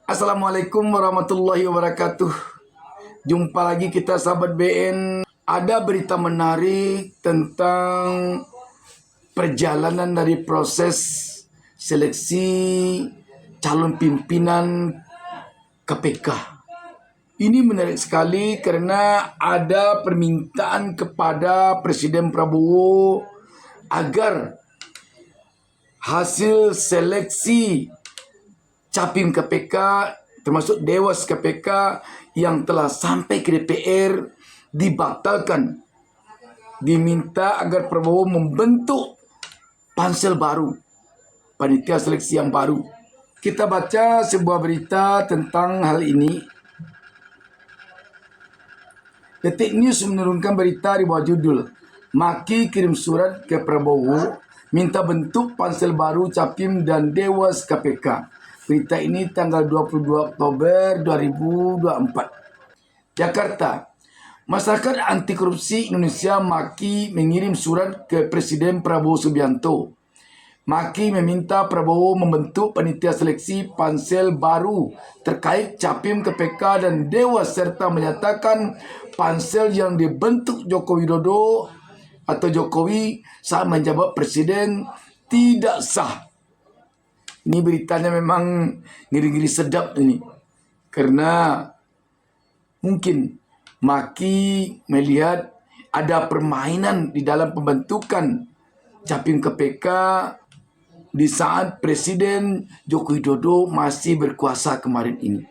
Assalamualaikum warahmatullahi wabarakatuh. Jumpa lagi kita sahabat BN. Ada berita menarik tentang perjalanan dari proses seleksi calon pimpinan KPK. Ini menarik sekali karena ada permintaan kepada Presiden Prabowo agar hasil seleksi Capim KPK termasuk Dewas KPK yang telah sampai ke DPR dibatalkan. Diminta agar Prabowo membentuk pansel baru, panitia seleksi yang baru. Kita baca sebuah berita tentang hal ini. Detik News menurunkan berita di bawah judul Maki kirim surat ke Prabowo minta bentuk pansel baru Capim dan Dewas KPK. Berita ini tanggal 22 Oktober 2024. Jakarta. Masyarakat Anti Korupsi Indonesia Maki mengirim surat ke Presiden Prabowo Subianto. Maki meminta Prabowo membentuk panitia seleksi pansel baru terkait Capim KPK dan Dewas serta menyatakan pansel yang dibentuk Joko Widodo atau Jokowi saat menjabat presiden tidak sah. Ini beritanya memang ngiri-ngiri sedap ini. Karena mungkin Maki melihat ada permainan di dalam pembentukan Capim KPK di saat Presiden Joko Widodo masih berkuasa kemarin ini.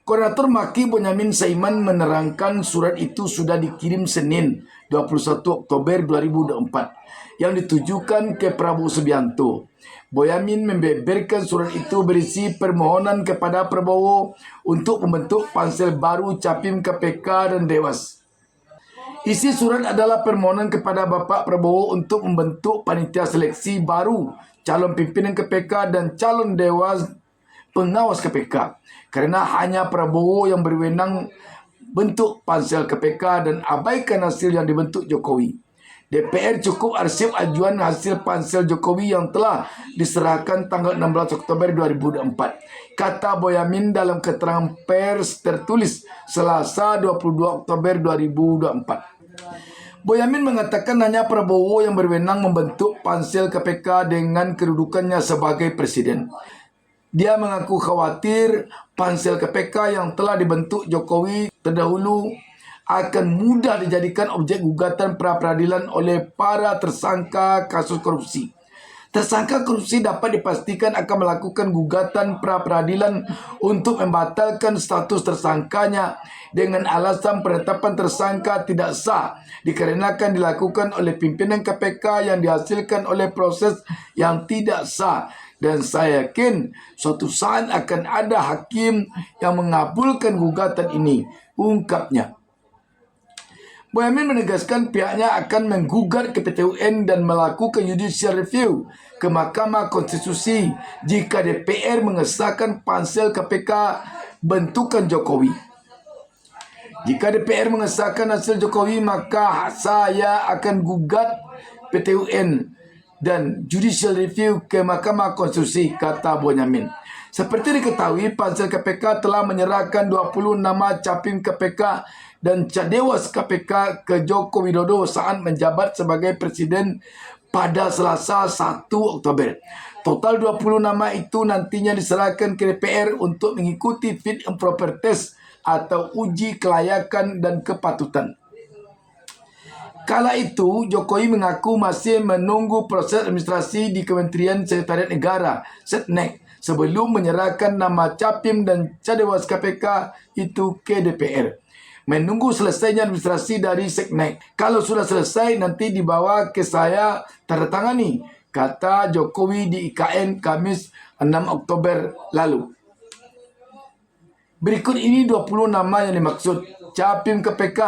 Koordinator Maki Bonyamin Saiman menerangkan surat itu sudah dikirim Senin 21 Oktober 2024 yang ditujukan ke Prabowo Subianto. Bonyamin membeberkan surat itu berisi permohonan kepada Prabowo untuk membentuk pansel baru Capim KPK dan Dewas. Isi surat adalah permohonan kepada Bapak Prabowo untuk membentuk panitia seleksi baru calon pimpinan KPK dan calon Dewas pengawas KPK. Karena hanya Prabowo yang berwenang bentuk pansel KPK dan abaikan hasil yang dibentuk Jokowi. DPR cukup arsip ajuan hasil pansel Jokowi yang telah diserahkan tanggal 16 Oktober 2024. Kata Bonyamin dalam keterangan pers tertulis Selasa 22 Oktober 2024. Bonyamin mengatakan hanya Prabowo yang berwenang membentuk pansel KPK dengan kedudukannya sebagai presiden. Dia mengaku khawatir pansel KPK yang telah dibentuk Jokowi terdahulu akan mudah dijadikan objek gugatan pra-peradilan oleh para tersangka kasus korupsi. Tersangka korupsi dapat dipastikan akan melakukan gugatan pra-peradilan untuk membatalkan status tersangkanya dengan alasan penetapan tersangka tidak sah dikarenakan dilakukan oleh pimpinan KPK yang dihasilkan oleh proses yang tidak sah. Dan saya yakin suatu saat akan ada hakim yang mengabulkan gugatan ini, ungkapnya. Bonyamin menegaskan pihaknya akan menggugat ke PT UN dan melakukan judicial review ke Mahkamah Konstitusi jika DPR mengesahkan pansel KPK bentukan Jokowi. Jika DPR mengesahkan hasil Jokowi, maka saya akan gugat PT UN dan judicial review ke Mahkamah Konstitusi, kata Bonyamin. Seperti diketahui, pansel KPK telah menyerahkan 20 nama Capim KPK dan Dewas KPK ke Joko Widodo saat menjabat sebagai presiden pada Selasa 1 Oktober. Total 20 nama itu nantinya diserahkan ke DPR untuk mengikuti fit and proper test atau uji kelayakan dan kepatutan. Kala itu, Jokowi mengaku masih menunggu proses administrasi di Kementerian Sekretariat Negara (Setnek) sebelum menyerahkan nama Capim dan Dewas KPK itu ke DPR. Menunggu selesainya administrasi dari Setnek. Kalau sudah selesai, nanti dibawa ke saya tanda tangani, kata Jokowi di IKN Kamis 6 Oktober lalu. Berikut ini 20 nama yang dimaksud. Capim KPK: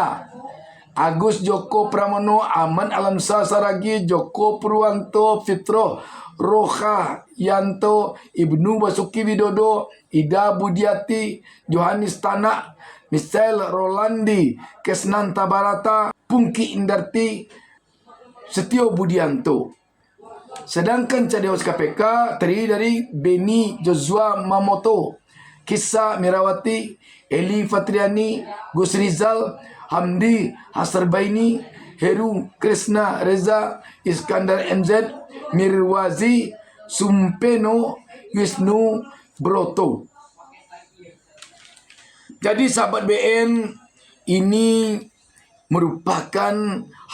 Agus Joko Pramono, Aman Alamsyah Saragih, Joko Purwanto, Fitro Roha Yanto, Ibnu Basuki Widodo, Ida Budiati, Johanis Tanak, Michelle Rolandi, Kesnanta Barata, Pungki Indarti, Setio Budianto. Sedangkan Dewas KPK terdiri dari Beni Joshua Mamoto, Kisah Mirawati, Eli Fatriani, Gus Rizal, Hamdi Hasarbaini, Heru Krishna Reza, Iskandar MZ, Mirwazi, Sumpeno, Wisnu Broto. Jadi sahabat BN, ini merupakan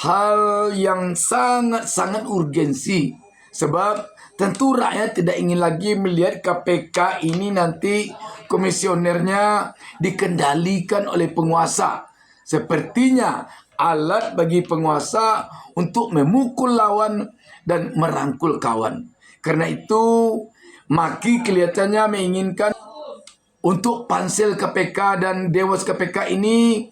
hal yang sangat-sangat urgensi. Sebab tentu rakyat tidak ingin lagi melihat KPK ini nanti komisionernya dikendalikan oleh penguasa. Sepertinya alat bagi penguasa untuk memukul lawan dan merangkul kawan. Karena itu, Maki kelihatannya menginginkan untuk pansel KPK dan Dewas KPK ini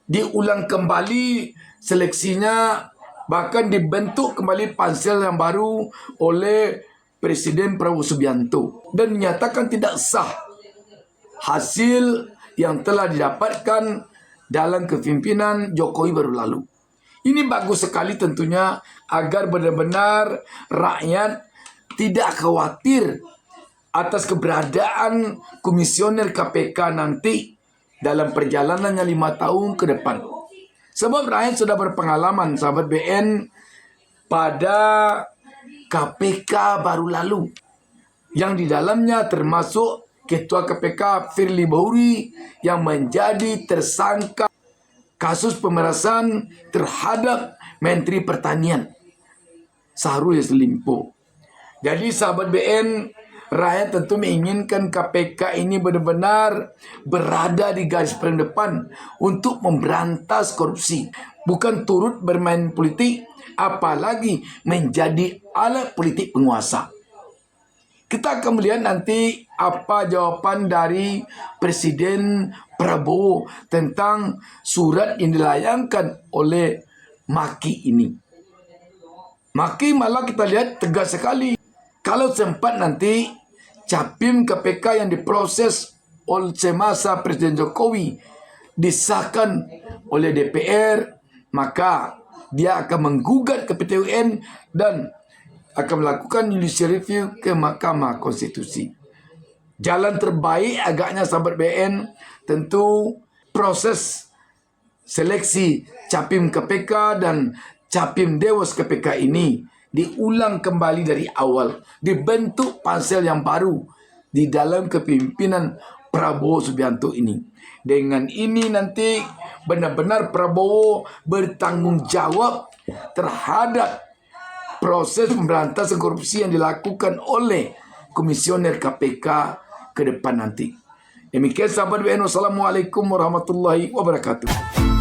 diulang kembali seleksinya, bahkan dibentuk kembali pansel yang baru oleh Presiden Prabowo Subianto dan menyatakan tidak sah hasil yang telah didapatkan dalam kepimpinan Jokowi baru lalu. Ini bagus sekali tentunya agar benar-benar rakyat tidak khawatir atas keberadaan komisioner KPK nanti dalam perjalanannya 5 tahun ke depan. Sebab rakyat sudah berpengalaman, sahabat BN, pada KPK baru lalu, yang di dalamnya termasuk Ketua KPK Firly Bahuri yang menjadi tersangka kasus pemerasan terhadap Menteri Pertanian Syahrul Yassin Limpo. Jadi sahabat BN, rakyat tentu menginginkan KPK ini benar-benar berada di garis paling depan untuk memberantas korupsi. Bukan turut bermain politik, apalagi menjadi alat politik penguasa. Kita akan melihat nanti apa jawaban dari Presiden Prabowo tentang surat yang dilayangkan oleh Maki ini. Maki malah kita lihat tegas sekali. Kalau sempat nanti capim KPK yang diproses oleh semasa Presiden Jokowi disahkan oleh DPR, maka dia akan menggugat ke PT UN dan akan melakukan judicial review ke Mahkamah Konstitusi. Jalan terbaik agaknya sahabat BN tentu proses seleksi capim KPK dan capim Dewas KPK ini diulang kembali dari awal, dibentuk pansel yang baru di dalam kepimpinan Prabowo Subianto ini. Dengan ini nanti benar-benar Prabowo bertanggung jawab terhadap proses pemberantasan korupsi yang dilakukan oleh komisioner KPK ke depan nanti. Demikian sahabat BN, wassalamualaikum warahmatullahi wabarakatuh.